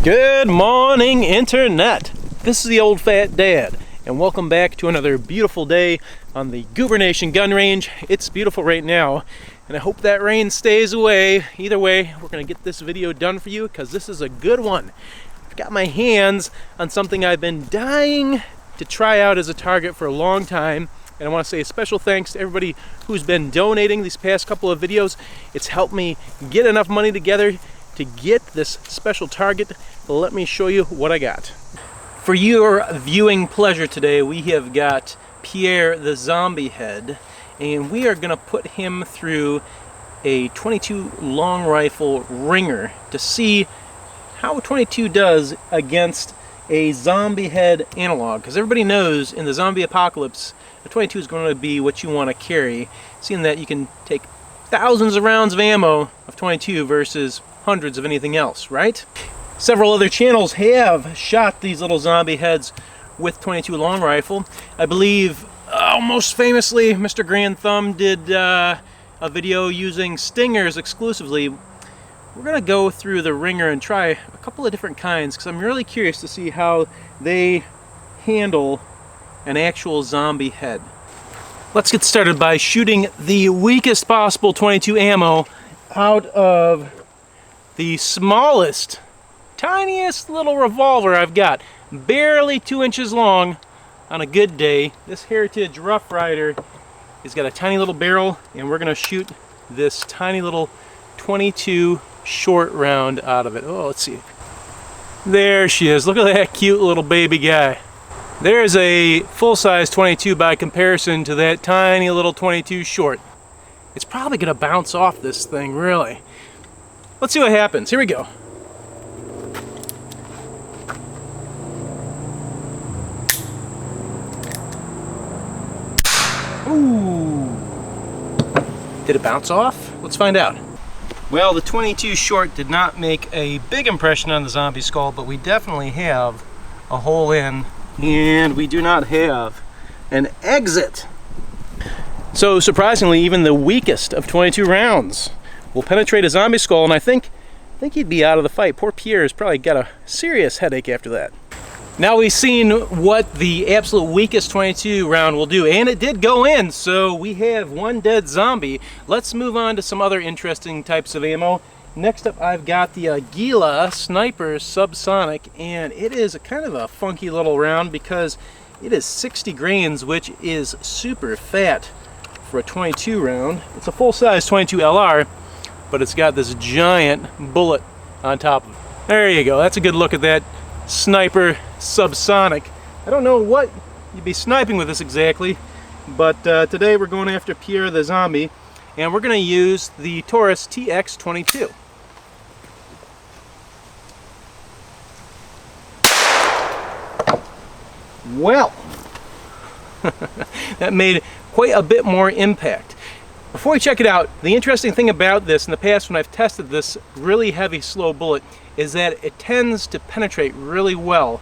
Good morning, Internet. This is the Old Fat Dad, and welcome back to another beautiful day on the Goober Nation gun range. It's beautiful right now, and I hope that rain stays away. Either way, we're gonna get this video done for you because this is a good one. I've got my hands on something I've been dying to try out as a target for a long time, and I want to say a special thanks to everybody who's been donating these past couple of videos. It's helped me get enough money together to get this special target. Let me show you what I got. For your viewing pleasure today, we have got Pierre the Zombie Head, and we are going to put him through a 22 long rifle ringer to see how a 22 does against a zombie head analog, because everybody knows in the zombie apocalypse a 22 is going to be what you want to carry, seeing that you can take thousands of rounds of ammo of 22 versus hundreds of anything else, right? Several other channels have shot these little zombie heads with 22 long rifle. I believe most famously Mr. Grand Thumb did a video using stingers exclusively. We're gonna go through the ringer and try a couple of different kinds because I'm really curious to see how they handle an actual zombie head. Let's get started by shooting the weakest possible 22 ammo out of the smallest, tiniest little revolver I've got. Barely 2 inches long on a good day. This Heritage Rough Rider has got a tiny little barrel, and we're gonna shoot this tiny little 22 short round out of it. Oh, let's see. There she is. Look at that cute little baby guy. There's a full-size 22 by comparison to that tiny little 22 short. It's probably gonna bounce off this thing, really. Let's see what happens. Here we go. Ooh. Did it bounce off? Let's find out. Well, the 22 short did not make a big impression on the zombie skull, but we definitely have a hole in, and we do not have an exit. So surprisingly, even the weakest of 22 rounds will penetrate a zombie skull, and I think he'd be out of the fight. Poor Pierre's probably got a serious headache after that. Now we've seen what the absolute weakest 22 round will do, and it did go in, so we have one dead zombie. Let's move on to some other interesting types of ammo. Next up, I've got the Aguila Sniper Subsonic, and it is a kind of a funky little round because it is 60 grains, which is super fat for a 22 round. It's a full-size 22LR, but it's got this giant bullet on top of it. There you go. That's a good look at that Sniper Subsonic. I don't know what you'd be sniping with this exactly, but today we're going after Pierre the Zombie, and we're going to use the Taurus TX22. Well, that made quite a bit more impact. Before we check it out, the interesting thing about this in the past when I've tested this really heavy slow bullet is that it tends to penetrate really well.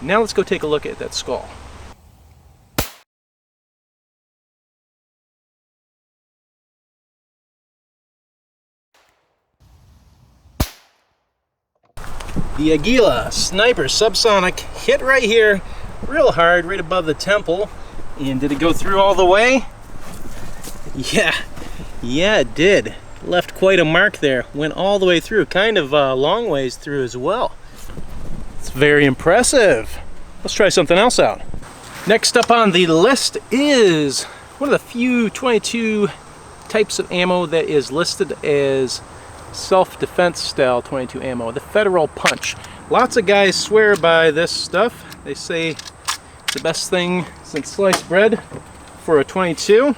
Now let's go take a look at that skull. The Aguila Sniper Subsonic hit right here, real hard, right above the temple. And did it go through all the way? Yeah, it did. Left quite a mark there. Went all the way through, kind of a long ways through as well. It's very impressive. Let's try something else out. Next up on the list is one of the few 22 types of ammo that is listed as self-defense style 22 ammo, the Federal Punch. Lots of guys swear by this stuff. They say it's the best thing since sliced bread for a 22.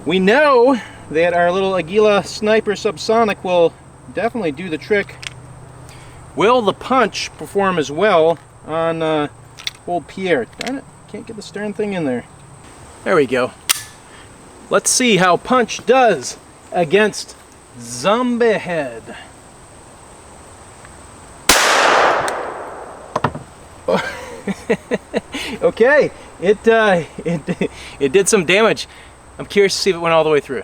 We know that our little Aguila Sniper Subsonic will definitely do the trick. Will the Punch perform as well on old Pierre? Darn it, can't get the stern thing in there. There we go. Let's see how Punch does against Zombie Head. Okay, it did some damage. I'm curious to see if it went all the way through.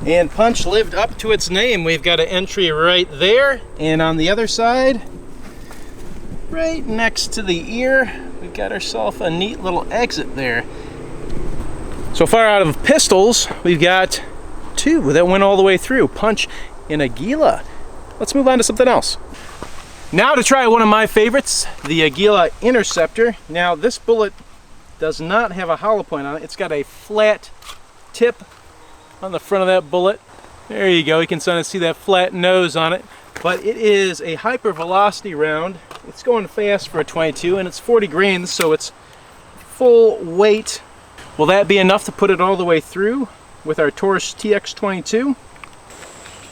And punch lived up to its name. We've got an entry right there, and on the other side, right next to the ear, we've got ourselves a neat little exit there. So far out of pistols, we've got two that went all the way through, punch and Aguila. Let's move on to something else. Now to try one of my favorites, the Aguila Interceptor. Now this bullet does not have a hollow point on it. It's got a flat tip on the front of that bullet. There you go, you can kind of see that flat nose on it. But it is a hyper velocity round. It's going fast for a 22 and it's 40 grains, so it's full weight. Will that be enough to put it all the way through with our Taurus TX22?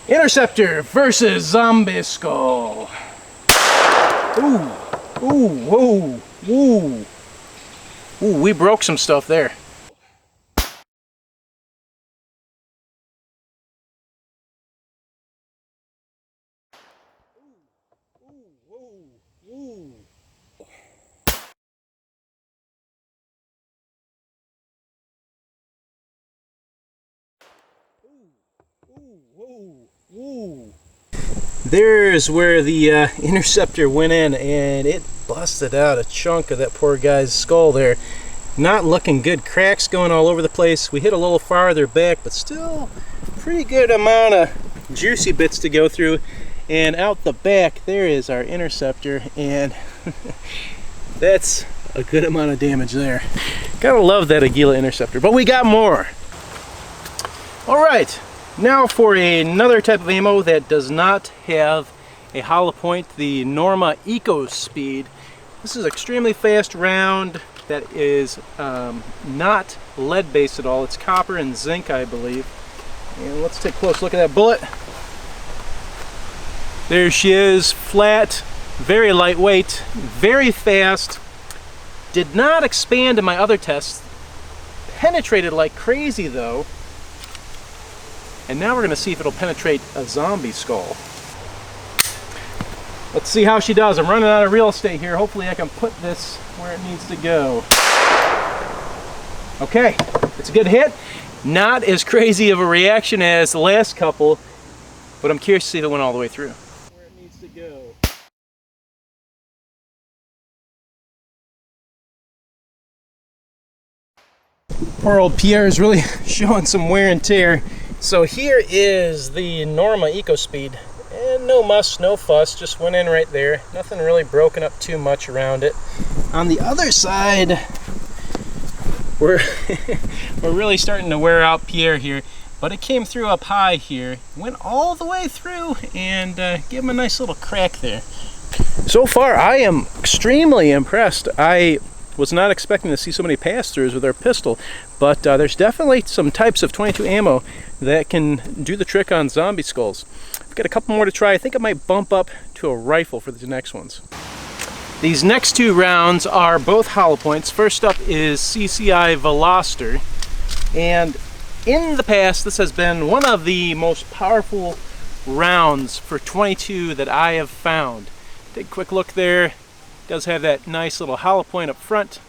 Interceptor versus Zombie Skull. Ooh, ooh, whoa, whoa. Ooh, we broke some stuff there. There's where the interceptor went in, and it busted out a chunk of that poor guy's skull there. Not looking good. Cracks going all over the place. We hit a little farther back, but still pretty good amount of juicy bits to go through. And out the back there is our interceptor, and that's a good amount of damage there. Gotta love that Aguila Interceptor, but we got more. All right. Now for another type of ammo that does not have a hollow point, the Norma EcoSpeed. This is an extremely fast round that is not lead based at all. It's copper and zinc, I believe. And let's take a close look at that bullet. There she is, flat, very lightweight, very fast. Did not expand in my other tests. Penetrated like crazy though. And now we're going to see if it'll penetrate a zombie skull. Let's see how she does. I'm running out of real estate here. Hopefully I can put this where it needs to go. Okay, it's a good hit. Not as crazy of a reaction as the last couple, but I'm curious to see if it went all the way through. Where it needs to go. Poor old Pierre is really showing some wear and tear. So here is the Norma EcoSpeed, and no muss, no fuss, just went in right there. Nothing really broken up too much around it. On the other side, we're really starting to wear out Pierre here, but it came through up high here, went all the way through, and gave him a nice little crack there. So far, I am extremely impressed. I was not expecting to see so many pass-throughs with our pistol, but there's definitely some types of 22 ammo that can do the trick on zombie skulls. I've got a couple more to try. I think I might bump up to a rifle for the next ones. These next two rounds are both hollow points. First up is CCI Veloster, and in the past this has been one of the most powerful rounds for 22 that I have found. Take a quick look there. It does have that nice little hollow point up front.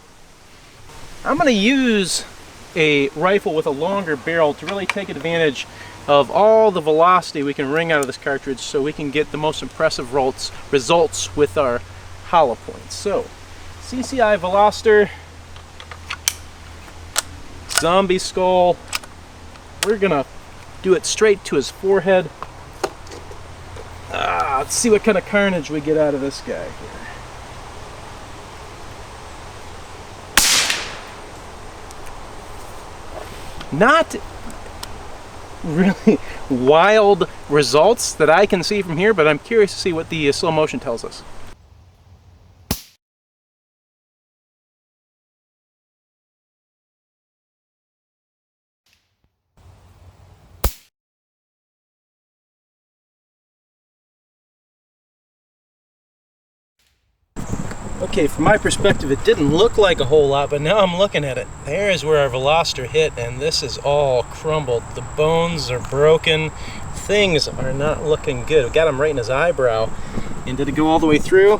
I'm going to use a rifle with a longer barrel to really take advantage of all the velocity we can wring out of this cartridge so we can get the most impressive results with our hollow points. So, CCI Veloster, zombie skull. We're going to do it straight to his forehead. Let's see what kind of carnage we get out of this guy here. Not really wild results that I can see from here, but I'm curious to see what the slow motion tells us. Okay, from my perspective it didn't look like a whole lot, but now I'm looking at it. There's where our Veloster hit, and this is all crumbled. The bones are broken. Things are not looking good. We got him right in his eyebrow. And did it go all the way through?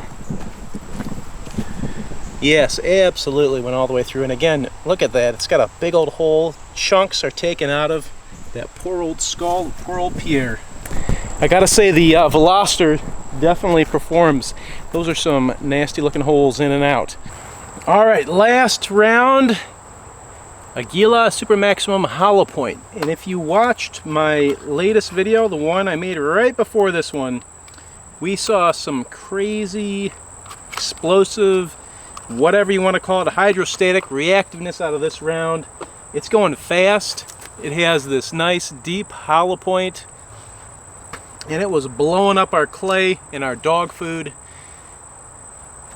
Yes, absolutely went all the way through. And again, look at that. It's got a big old hole. Chunks are taken out of. That poor old skull, poor old Pierre. I gotta say the Veloster definitely performs. Those are some nasty looking holes in and out. All right, last round, Aguila Supermaximum hollow point. And if you watched my latest video, the one I made right before this one, we saw some crazy, explosive, whatever you want to call it, hydrostatic reactiveness out of this round. It's going fast. It has this nice deep hollow point, and it was blowing up our clay and our dog food.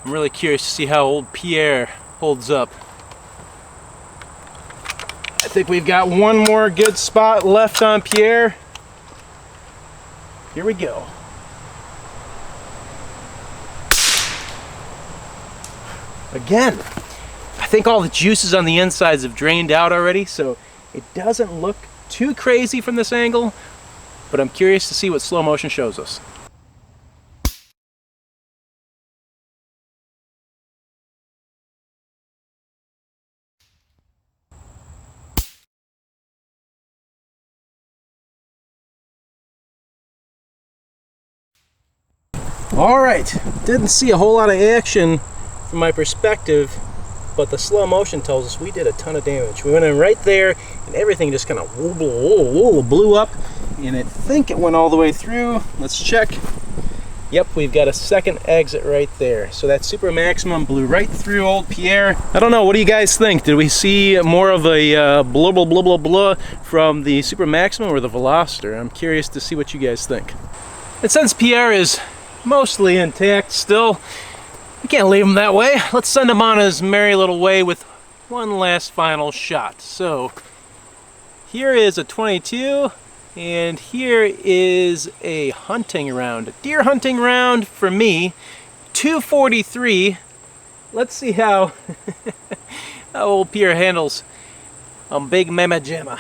I'm really curious to see how old Pierre holds up. I think we've got one more good spot left on Pierre. Here we go. Again, I think all the juices on the insides have drained out already, so it doesn't look too crazy from this angle, but I'm curious to see what slow motion shows us. All right, didn't see a whole lot of action from my perspective, but the slow motion tells us we did a ton of damage. We went in right there and everything just kind of blew up, and I think it went all the way through. Let's check. Yep, we've got a second exit right there. So that Super Maximum blew right through old Pierre. I don't know, what do you guys think? Did we see more of a blah blah blah blah blah from the Super Maximum or the Veloster? I'm curious to see what you guys think. And since Pierre is mostly intact still, we can't leave him that way. Let's send him on his merry little way with one last final shot. So here is a 22, and here is a hunting round, a deer hunting round for me, 243. Let's see how how old Pierre handles big mama jamma.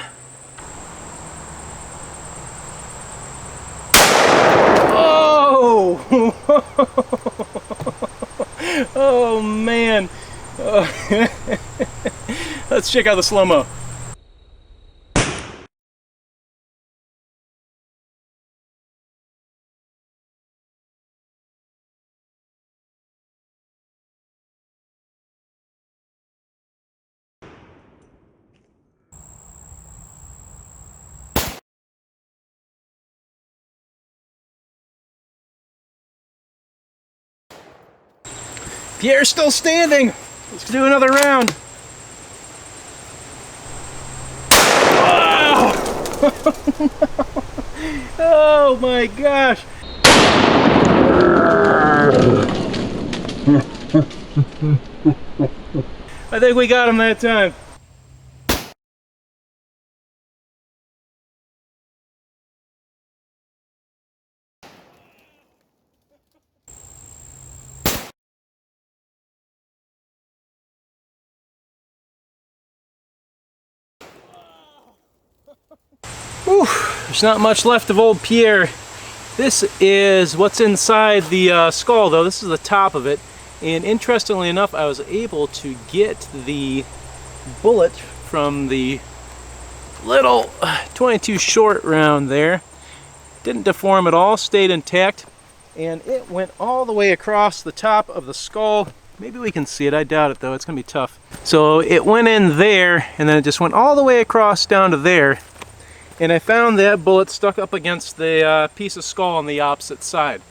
Oh! Oh man. Let's check out the slow-mo. Pierre's still standing. Let's do another round. Oh, oh my gosh. I think we got him that time. Whew, there's not much left of old Pierre. This is what's inside the skull, though. This is the top of it. And interestingly enough, I was able to get the bullet from the little 22 short round there. Didn't deform at all, stayed intact. And it went all the way across the top of the skull. Maybe we can see it, I doubt it though, it's gonna be tough. So it went in there, and then it just went all the way across down to there. And I found that bullet stuck up against the piece of skull on the opposite side.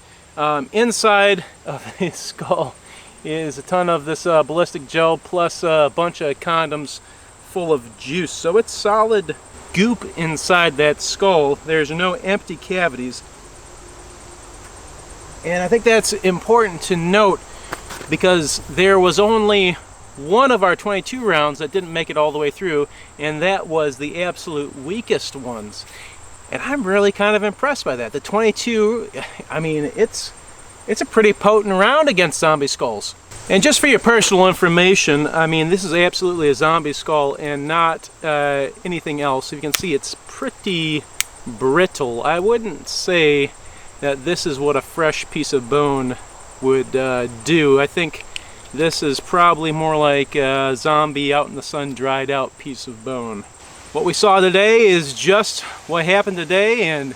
Inside of the skull is a ton of this ballistic gel plus a bunch of condoms full of juice. So it's solid goop inside that skull. There's no empty cavities. And I think that's important to note because there was only one of our 22 rounds that didn't make it all the way through, and that was the absolute weakest ones. And I'm really kind of impressed by that. The 22, I mean, it's a pretty potent round against zombie skulls. And just for your personal information, I mean, this is absolutely a zombie skull and not anything else. You can see it's pretty brittle. I wouldn't say that this is what a fresh piece of bone would do. I think this is probably more like a zombie out in the sun dried out piece of bone. What we saw today is just what happened today, and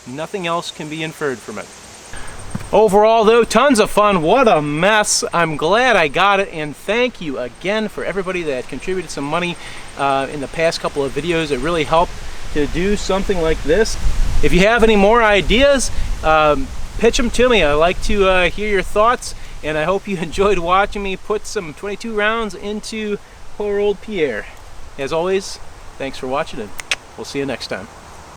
nothing else can be inferred from it. Overall though, tons of fun. What a mess. I'm glad I got it, and thank you again for everybody that contributed some money in the past couple of videos. It really helped to do something like this. If you have any more ideas, pitch them to me. I like to hear your thoughts, and I hope you enjoyed watching me put some 22 rounds into poor old Pierre. As always, thanks for watching, and we'll see you next time.